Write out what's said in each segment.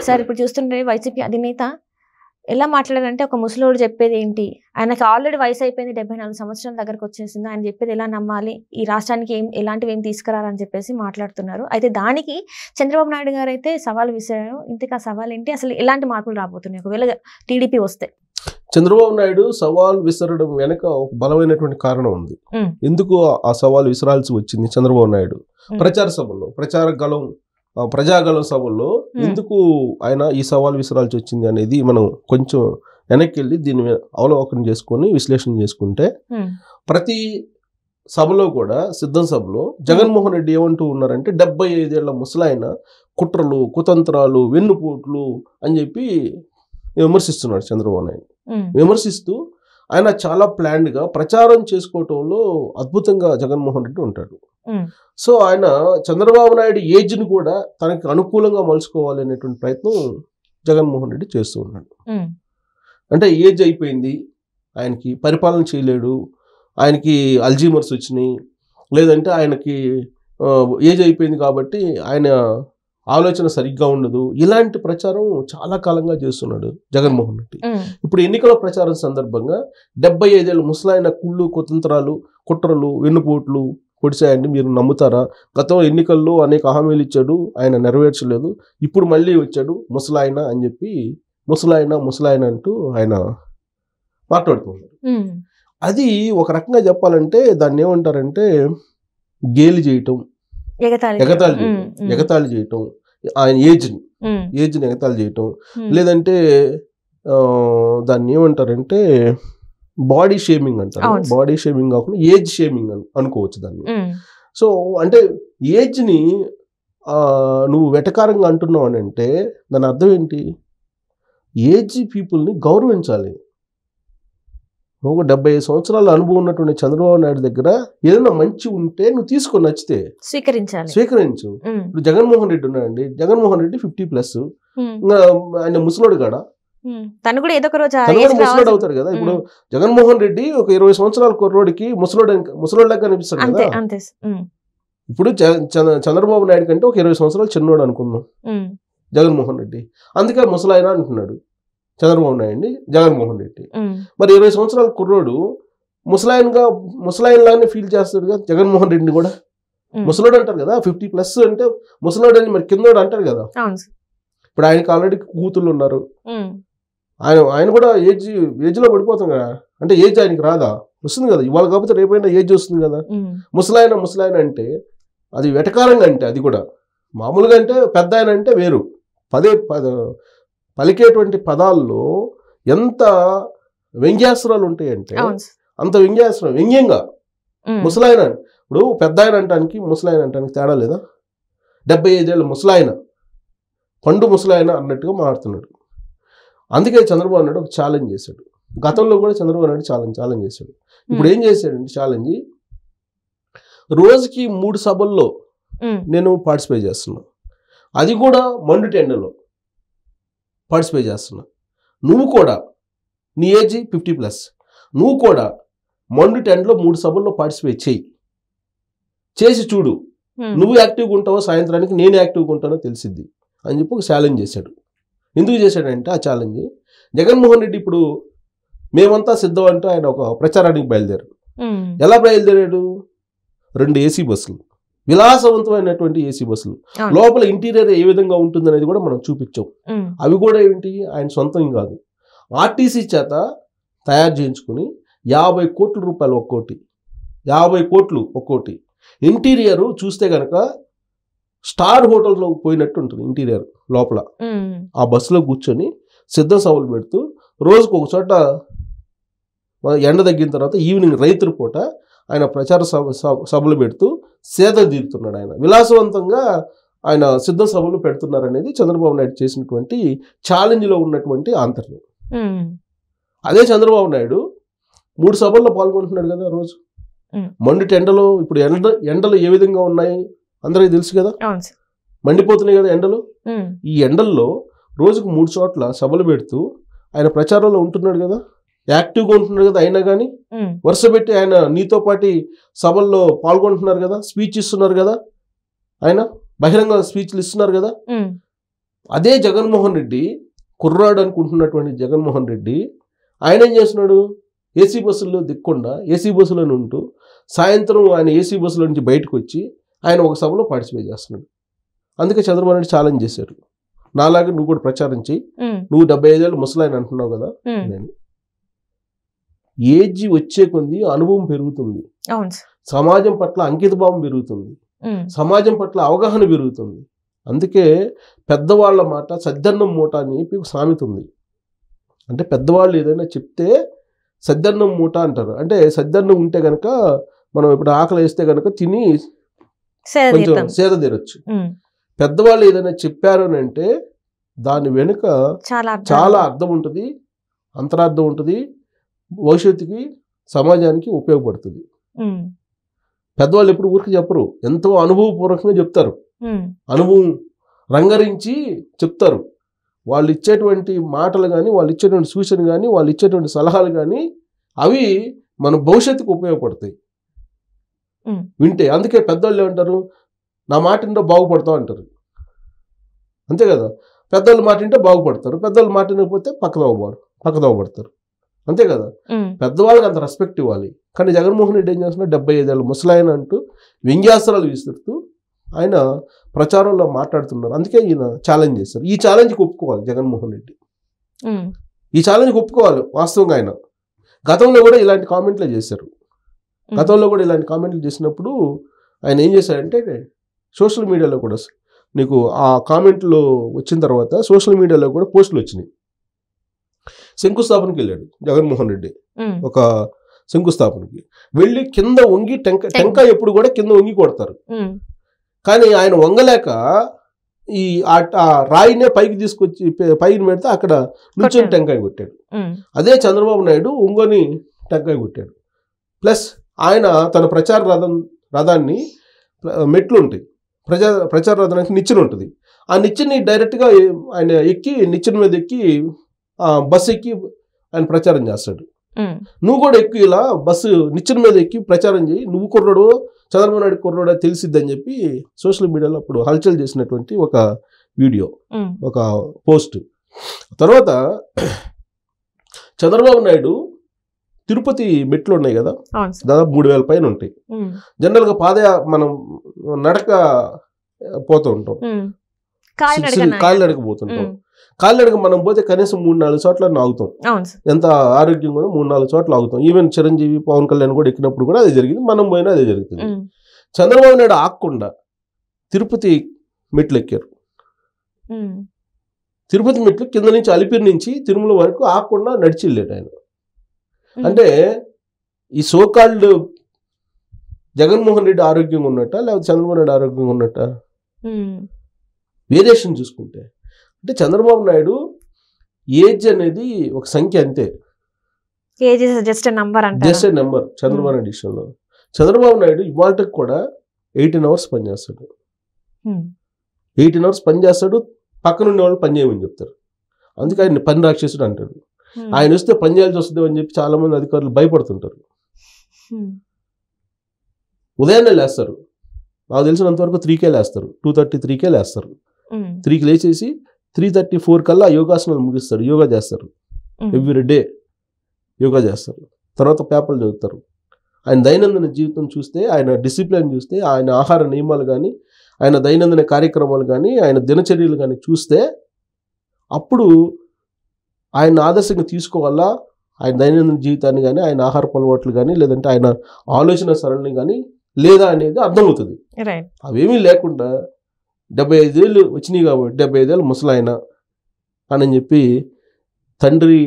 Sir ఇప్పుడు చూస్తుంటే YCP అధినేత ఎలా మాట్లాడారంటే, ఒక ముసలోడు చెప్పేది ఏంటి, ఆయనకి ఆల్రెడీ వయసు అయిపోయింది, 74 సంవత్సరాల దగ్గరకు వచ్చేసింది, ఆయన చెప్పేది ఎలా నమ్మాలి, ఈ రాష్ట్రానికి ఎలాంటివి ఏం తీసుకురారని చెప్పేసి మాట్లాడుతున్నారు. అయితే దానికి చంద్రబాబు నాయుడు గారు అయితే సవాల్ విసిరారు. ఇంతకు ఆ సవాల్ ఏంటి, అసలు ఎలాంటి మార్పులు రాబోతున్నాయి ఒకవేళ టీడీపీ వస్తే? చంద్రబాబు నాయుడు సవాల్ విసరడం వెనక ఒక బలమైనటువంటి కారణం ఉంది. ఎందుకు ఆ సవాల్ విసరాల్సి వచ్చింది చంద్రబాబు నాయుడు? ప్రచార సభల్లో, ప్రజాగళం సభల్లో ఎందుకు ఆయన ఈ సవాల్ విసరాల్సి వచ్చింది అనేది మనం కొంచెం వెనక్కి వెళ్ళి దీన్ని అవలోకనం చేసుకొని విశ్లేషణ చేసుకుంటే, ప్రతి సభలో కూడా సిద్ధం సభలో జగన్మోహన్ రెడ్డి ఏమంటూ ఉన్నారంటే 75 ఏళ్ల ముసలాయన కుట్రలు, కుతంత్రాలు, వెన్నుపోట్లు అని చెప్పి విమర్శిస్తున్నాడు చంద్రబాబు నాయుడు. విమర్శిస్తూ ఆయన చాలా ప్లాన్డ్గా ప్రచారం చేసుకోవటంలో అద్భుతంగా జగన్మోహన్ రెడ్డి ఉంటాడు. సో ఆయన చంద్రబాబు నాయుడు ఏజ్ని కూడా తనకి అనుకూలంగా మలుచుకోవాలి అనేటువంటి ప్రయత్నం జగన్మోహన్ రెడ్డి చేస్తూ ఉన్నాడు. అంటే ఏజ్ అయిపోయింది, ఆయనకి పరిపాలన చేయలేడు, ఆయనకి అల్జీమర్స్ వచ్చినాయి, లేదంటే ఆయనకి ఏజ్ అయిపోయింది కాబట్టి ఆయన ఆలోచన సరిగ్గా ఉండదు, ఇలాంటి ప్రచారం చాలా కాలంగా చేస్తున్నాడు జగన్మోహన్ రెడ్డి. ఇప్పుడు ఎన్నికల ప్రచారం సందర్భంగా 75 ఏళ్ళ ముసలాయన కుళ్ళు, కుతంత్రాలు, కుట్రలు, వెన్నుపోట్లు పొడిచాయండి, మీరు నమ్ముతారా? గతం ఎన్నికల్లో అనేక హామీలు ఇచ్చాడు, ఆయన నెరవేర్చలేదు, ఇప్పుడు మళ్ళీ వచ్చాడు ముసలాయన అని చెప్పి ముసలాయన అంటూ ఆయన మాట్లాడుతున్నారు. అది ఒక రకంగా చెప్పాలంటే దాన్ని ఏమంటారంటే గేలి చేయటం, ఎగతాళి చేయటం, ఆయన ఏజ్ని ఎగతాళి చేయటం, లేదంటే దాన్ని ఏమంటారంటే బాడీ షేమింగ్ అంటారు. బాడీ షేమింగ్ కాకుండా ఏజ్ షేమింగ్ అనుకోవచ్చు దాన్ని. సో అంటే ఏజ్ని నువ్వు వెటకారంగా అంటున్నావు అని అంటే దాని అర్థం ఏంటి? ఏజ్ పీపుల్ని గౌరవించాలి. నువ్వు 75 సంవత్సరాల అనుభవం ఉన్నటువంటి చంద్రబాబు నాయుడు దగ్గర ఏదైనా మంచి ఉంటే నువ్వు తీసుకొని నచ్చితే స్వీకరించు. ఇప్పుడు జగన్మోహన్ రెడ్డి ఉన్నాడండి, జగన్మోహన్ రెడ్డి 50+, ఆయన ముసలోడు కాడా, తను కూడా ఏదో ఒక రోజు ముసలోడు అవుతాడు కదా. ఇప్పుడు జగన్మోహన్ రెడ్డి ఒక 20 సంవత్సరాల కుర్రోడికి ముసలోడిలాగా కనిపిస్తాడు కదా. ఇప్పుడు చంద్రబాబు నాయుడు కంటే ఒక 20 సంవత్సరాలు చిన్నోడు అనుకుందాం జగన్మోహన్ రెడ్డి, అందుకే ముసలాయన అంటున్నాడు చంద్రబాబు నాయుడిని జగన్మోహన్ రెడ్డి. మరి 20 సంవత్సరాల కుర్రోడు ముసలాయనలాగానే ఫీల్ చేస్తాడు కదా జగన్మోహన్ రెడ్డిని కూడా. ముసలోడు అంటారు కదా, 50+ అంటే ముసలోడు అని మరి కిందోడు అంటారు కదా. ఇప్పుడు ఆయనకి ఆల్రెడీ కూతుళ్ళు ఉన్నారు, ఆయన కూడా ఏజ్లో పడిపోతాం కదా. అంటే ఏజ్ ఆయనకి రాదా? వస్తుంది కదా, ఇవాళ కాకపోతే రేపైనా ఏజ్ వస్తుంది కదా. ముసలాయన అంటే అది వెటకారంగా, అంటే అది కూడా మామూలుగా అంటే పెద్ద ఆయన అంటే వేరు. పలికేటువంటి పదాల్లో ఎంత వ్యంగ్యాస్త్రాలు ఉంటాయంటే అంత వ్యంగ్యంగా ముసలాయన. ఇప్పుడు పెద్ద ఆయన అంటానికి ముసలాయన అంటానికి తేడా లేదా? 75 ఏళ్ళ ముసలాయన, పండు ముసలాయన అన్నట్టుగా మాట్లాడుతున్నాడు. అందుకే చంద్రబాబు నాయుడు ఒక ఛాలెంజ్ చేశాడు. గతంలో కూడా చంద్రబాబు నాయుడు ఛాలెంజ్ చేశాడు. ఇప్పుడు ఏం చేశాడంటే ఛాలెంజ్, రోజుకి 3 సభల్లో నేను పార్టిసిపేట్ చేస్తున్నా, అది కూడా మండు టెండలో పార్టిసిపేట్ చేస్తున్నా. నువ్వు కూడా నీ ఏజ్ 50+, నువ్వు కూడా మండు టెండలో 3 సభల్లో పార్టిసిపేట్ చేసి చూడు, నువ్వు యాక్టివ్గా ఉంటావో సాయంత్రానికి నేను యాక్టివ్గా ఉంటానో తెలిసిద్ది అని చెప్పి ఒక ఛాలెంజ్ చేశాడు. ఎందుకు చేశాడంటే ఆ ఛాలెంజ్, జగన్మోహన్ రెడ్డి ఇప్పుడు మేమంతా సిద్ధం అంటూ ఆయన ఒక ప్రచారానికి బయలుదేరాడు. ఎలా బయలుదేరాడు? 2 ఏసీ బస్సులు, విలాసవంతమైనటువంటి ఏసీ బస్సులు, లోపల ఇంటీరియర్ ఏ విధంగా ఉంటుంది అనేది కూడా మనం చూపించాం. అవి కూడా ఏంటి, ఆయన సొంతం కాదు, ఆర్టీసీ చేత తయారు చేయించుకుని 50 కోట్ల రూపాయలు ఒక్కోటి, 50 కోట్లు ఒక్కోటి. ఇంటీరియర్ చూస్తే కనుక స్టార్ హోటల్లో పోయినట్టు ఉంటుంది ఇంటీరియర్ లోపల. ఆ బస్సులో కూర్చొని సిద్ధ సభలు పెడుతూ రోజుకు ఒక చోట ఎండ తగ్గిన తర్వాత ఈవినింగ్ రైతుల పూట ఆయన ప్రచార సభలు పెడుతూ సేద తీరుతున్నాడు. ఆయన విలాసవంతంగా ఆయన సిద్ధ సభలు పెడుతున్నారనేది చంద్రబాబు నాయుడు చేసినటువంటి ఛాలెంజ్లో ఉన్నటువంటి ఆంతర్యం. అదే చంద్రబాబు నాయుడు 3 సభల్లో పాల్గొంటున్నాడు కదా రోజు. మండు టెండలో ఇప్పుడు ఎండలు ఏ విధంగా ఉన్నాయి అందరికీ తెలుసు కదా, మండిపోతున్నాయి కదా ఎండలు. ఈ ఎండల్లో రోజుకు 3 చోట్ల సభలు పెడుతూ ఆయన ప్రచారంలో ఉంటున్నాడు కదా, యాక్టివ్గా ఉంటున్నాడు కదా. అయినా కానీ వరుస పెట్టి ఆయన నీతో పాటు సభల్లో పాల్గొంటున్నారు కదా, స్పీచ్ ఇస్తున్నారు కదా, ఆయన బహిరంగ స్పీచ్లు ఇస్తున్నారు కదా. అదే జగన్మోహన్ రెడ్డి కుర్రాడు అనుకుంటున్నటువంటి జగన్మోహన్ రెడ్డి ఆయన ఏం చేస్తున్నాడు? ఏసీ బస్సుల్లో దిక్కుండా ఏసీ బస్సులోనే ఉంటూ సాయంత్రం ఆయన ఏసీ బస్సులో నుంచి బయటకు వచ్చి ఆయన ఒక సభలో పార్టిసిపేట్ చేస్తున్నాడు. అందుకే చంద్రబాబు నాయుడు ఛాలెంజ్ చేశారు, నాలాగా నువ్వు కూడా ప్రచారం చేయి, నువ్వు 75 ఏళ్ళు ముసలాయన అంటున్నావు కదా. నేను ఏజ్ వచ్చే కొద్ది అనుభవం పెరుగుతుంది, సమాజం పట్ల అంకితభావం పెరుగుతుంది, సమాజం పట్ల అవగాహన పెరుగుతుంది. అందుకే పెద్దవాళ్ళ మాట సద్దన్నం మూట అని చెప్పి సామెత ఉంది. అంటే పెద్దవాళ్ళు ఏదైనా చెప్తే సద్దన్నం మూట అంటారు. అంటే సద్దన్నం ఉంటే కనుక మనం ఇప్పుడు ఆకలి వేస్తే కనుక తిని కొంచెం సేద తీరొచ్చు. పెద్దవాళ్ళు ఏదైనా చెప్పారు అని అంటే దాని వెనుక చాలా అర్థం ఉంటుంది, అంతరార్థం ఉంటుంది, భవిష్యత్తుకి సమాజానికి ఉపయోగపడుతుంది. పెద్దవాళ్ళు ఎప్పుడు ఊరికి చెప్పరు, ఎంతో అనుభవపూర్వకంగా చెప్తారు, అనుభవం రంగరించి చెప్తారు. వాళ్ళు ఇచ్చేటువంటి మాటలు కానీ, వాళ్ళు ఇచ్చేటువంటి సూచన కానీ, వాళ్ళు ఇచ్చేటువంటి సలహాలు కానీ అవి మన భవిష్యత్తుకు ఉపయోగపడతాయి వింటే. అందుకే పెద్దవాళ్ళు ఏమంటారు, నా మాట వింటే బాగుపడతావు అంటారు. అంతే కదా, పెద్దవాళ్ళు మాట వింటే బాగుపడతారు, పెద్దవాళ్ళు మాట వినకపోతే పక్కదోవబడతారు. అంతే కదా, పెద్దవాళ్ళకి అంత రెస్పెక్ట్ ఇవ్వాలి. కానీ జగన్మోహన్ రెడ్డి ఏం చేస్తున్నారు, 75 ఏళ్ళ ముసలాయన అంటూ వ్యంగ్యాస్త్రాలు విసురుతూ ఆయన ప్రచారంలో మాట్లాడుతున్నారు. అందుకే ఈయన ఛాలెంజ్ చేశారు. ఈ ఛాలెంజ్కి ఒప్పుకోవాలి జగన్మోహన్ రెడ్డి, ఈ ఛాలెంజ్కి ఒప్పుకోవాలి. వాస్తవంగా ఆయన గతంలో కూడా ఇలాంటి కామెంట్లే చేశారు. గతంలో కూడా ఇలాంటి కామెంట్లు చేసినప్పుడు ఆయన ఏం చేశారంటే సోషల్ మీడియాలో కూడా, నీకు ఆ కామెంట్లు వచ్చిన తర్వాత సోషల్ మీడియాలో కూడా పోస్టులు వచ్చినాయి. శంకుస్థాపనకి వెళ్ళాడు జగన్మోహన్ రెడ్డి, ఒక శంకుస్థాపనకి వెళ్ళి కింద వంగి టెంకాయ ఎప్పుడు కూడా కింద వంగి కొడతారు. కానీ ఆయన వంగలేక ఈ రాయినే పైకి తీసుకొచ్చి పైకి పెడితే అక్కడ నుంచొని టెంకాయ కొట్టాడు. అదే చంద్రబాబు నాయుడు ఒంగొని టెంకాయ కొట్టాడు. ప్లస్ ఆయన తన ప్రచార రథాన్ని మెట్లు ఉంటాయి, ప్రచార రథానికి నిచ్చెన ఉంటుంది. ఆ నిచ్చెని డైరెక్ట్గా ఆయన ఎక్కి నిచ్చెన మీద ఎక్కి బస్సు ఎక్కి ఆయన ప్రచారం చేస్తాడు. నువ్వు కూడా ఎక్కువ ఇలా బస్సు నిచ్చెన మీద ఎక్కి ప్రచారం చేయి, నువ్వు కుర్రాడు చంద్రబాబు నాయుడు కుర్రాడు తెలిసిద్దని చెప్పి సోషల్ మీడియాలో అప్పుడు హల్చల్ చేసినటువంటి ఒక వీడియో, ఒక పోస్ట్. తర్వాత చంద్రబాబు నాయుడు తిరుపతి మెట్లు ఉన్నాయి కదా, దాదాపు 3000 పైన ఉంటాయి. జనరల్గా మనం నడక పోతూ ఉంటాం, కాలినడక పోతుంటాం. కాలినడక మనం పోతే కనీసం 3-4 చోట్ల ఆగుతాం. ఎంత ఆరోగ్యంగా 3-4 చోట్ల ఆగుతాం. ఈవెన్ చిరంజీవి, పవన్ కళ్యాణ్ కూడా ఎక్కినప్పుడు కూడా అదే జరిగింది, మనం పోయినా అదే జరుగుతుంది. చంద్రబాబు నాయుడు ఆగకుండా తిరుపతి మెట్లు ఎక్కారు. తిరుపతి మెట్లు కింద నుంచి అలిపిరి నుంచి తిరుమల వరకు ఆగకుండా నడిచి వెళ్ళాడు ఆయన. అంటే ఈ సోకాల్డ్ జగన్మోహన్ రెడ్డి ఆరోగ్యంగా ఉన్నట్ట, లేకపోతే చంద్రబాబు నాయుడు ఆరోగ్యంగా ఉన్నట్ట? వేరియేషన్ చూసుకుంటే అంటే చంద్రబాబు నాయుడు ఏజ్ అనేది ఒక సంఖ్య అంతే, just a number. Chandrababu Naidu విషయంలో చంద్రబాబు నాయుడు ఇవాళకి కూడా 18 hours పనిచేస్తాడు. 18 hours పనిచేస్తాడు, పక్కన ఉండే వాళ్ళు పని చేయమని చెప్తారు. అందుకే ఆయన పని రాక్షసుడు అంటాడు. ఆయన వస్తే పని చేయాల్సి వస్తుంది అని చెప్పి చాలా మంది అధికారులు భయపడుతుంటారు. ఉదయాన్నే లేస్తారు, నాకు తెలిసినంత వరకు 3K లేస్తారు, 2:30, 3K లేస్తారు. 3కి లేచేసి 3:34 కల్లా యోగాసనాలు ముగిస్తారు, యోగా చేస్తారు. ఎవ్రీ డే యోగా చేస్తారు. తర్వాత పేపర్లు చదువుతారు. ఆయన దైనందిన జీవితం చూస్తే, ఆయన డిసిప్లిన్ చూస్తే, ఆయన ఆహార నియమాలు కానీ, ఆయన దైనందిన కార్యక్రమాలు కానీ, ఆయన దినచర్యలు కానీ చూస్తే అప్పుడు ఆయన ఆదర్శంగా తీసుకోవాలా, ఆయన దైనందిన జీవితాన్ని కానీ, ఆయన ఆహారపు అలవాట్లు కానీ, లేదంటే ఆయన ఆలోచన సరళిని కానీ లేదా అనేది అర్థమవుతుంది. అవేమీ లేకుండా 75 ఏళ్ళు వచ్చినాయి కాబట్టి 75 ఏళ్ళు ముసలాయన అని చెప్పి తండ్రి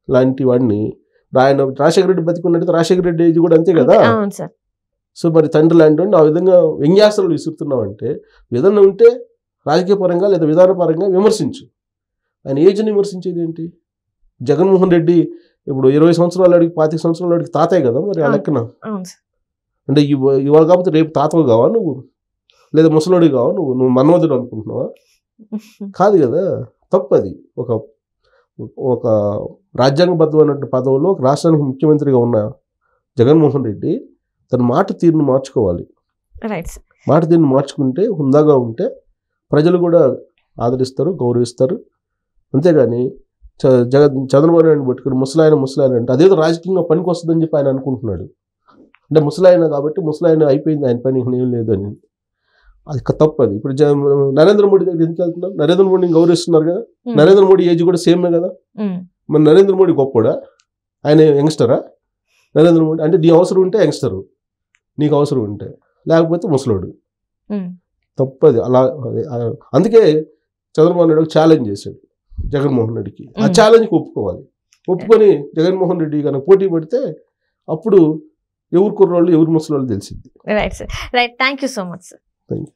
లాంటి వాడిని, ఆయన రాజశేఖర రెడ్డి బతికున్నట్టు రాజశేఖర రెడ్డి ఏజ్ కూడా అంతే కదా. సో మరి తండ్రి లాంటి వాడిని ఆ విధంగా వ్యంగ్యాస్త్రాలు విసురుతున్నావు అంటే విధానం ఉంటే రాజకీయ పరంగా లేదా విధానపరంగా విమర్శించు. ఆయన ఏజ్ని విమర్శించేది ఏంటి? జగన్మోహన్ రెడ్డి ఇప్పుడు 20 సంవత్సరాల వాడికి 25 సంవత్సరాల వాడికి తాతయ్య కదా, మరి ఆ లెక్కన అంటే ఇవాళ కాకపోతే రేపు తాతవు కావా నువ్వు, లేదా ముసలోడి కావా నువ్వు మన్మధుడు అనుకుంటున్నావా? కాదు కదా, తప్పది. ఒక రాజ్యాంగబద్ధమైనటువంటి పదవిలో ఒక రాష్ట్రానికి ముఖ్యమంత్రిగా ఉన్న జగన్మోహన్ రెడ్డి తన మాట తీరును మార్చుకోవాలి. మాట తీరును మార్చుకుంటే, హుందాగా ఉంటే ప్రజలు కూడా ఆదరిస్తారు, గౌరవిస్తారు. అంతేగాని చంద్రబాబు నాయుడు పట్టుకుని ముసలాయన అంటే అదేదో రాజకీయంగా పనికి వస్తుందని చెప్పి ఆయన అనుకుంటున్నాడు. అంటే ముసలాయన కాబట్టి ముసలాయన అయిపోయింది, ఆయన పని ఏం లేదని. అది తప్పు. అది ఇప్పుడు నరేంద్ర మోడీ దగ్గర ఎందుకు వెళ్తున్నారు? నరేంద్ర మోడీని గౌరవిస్తున్నారు కదా. నరేంద్ర మోడీ ఏజ్ కూడా సేమే కదా. మరి నరేంద్ర మోడీ గొప్పడా? ఆయన యంగ్స్టరా? నరేంద్ర మోడీ అంటే నీ అవసరం ఉంటే యంగ్స్టరు, నీకు అవసరం ఉంటే, లేకపోతే ముసలోడు. తప్పది అలా. అందుకే చంద్రబాబు నాయుడు ఛాలెంజ్ చేశాడు జగన్మోహన్ రెడ్డికి. ఆ ఛాలెంజ్కి ఒప్పుకోవాలి. ఒప్పుకొని జగన్మోహన్ రెడ్డి కనుక పోటీ పడితే అప్పుడు ఎవరు కుర్రోళ్ళు ఎవరు ముసలోళ్ళు తెలిసింది. Right sir, right. Thank you so much sir. Thank you.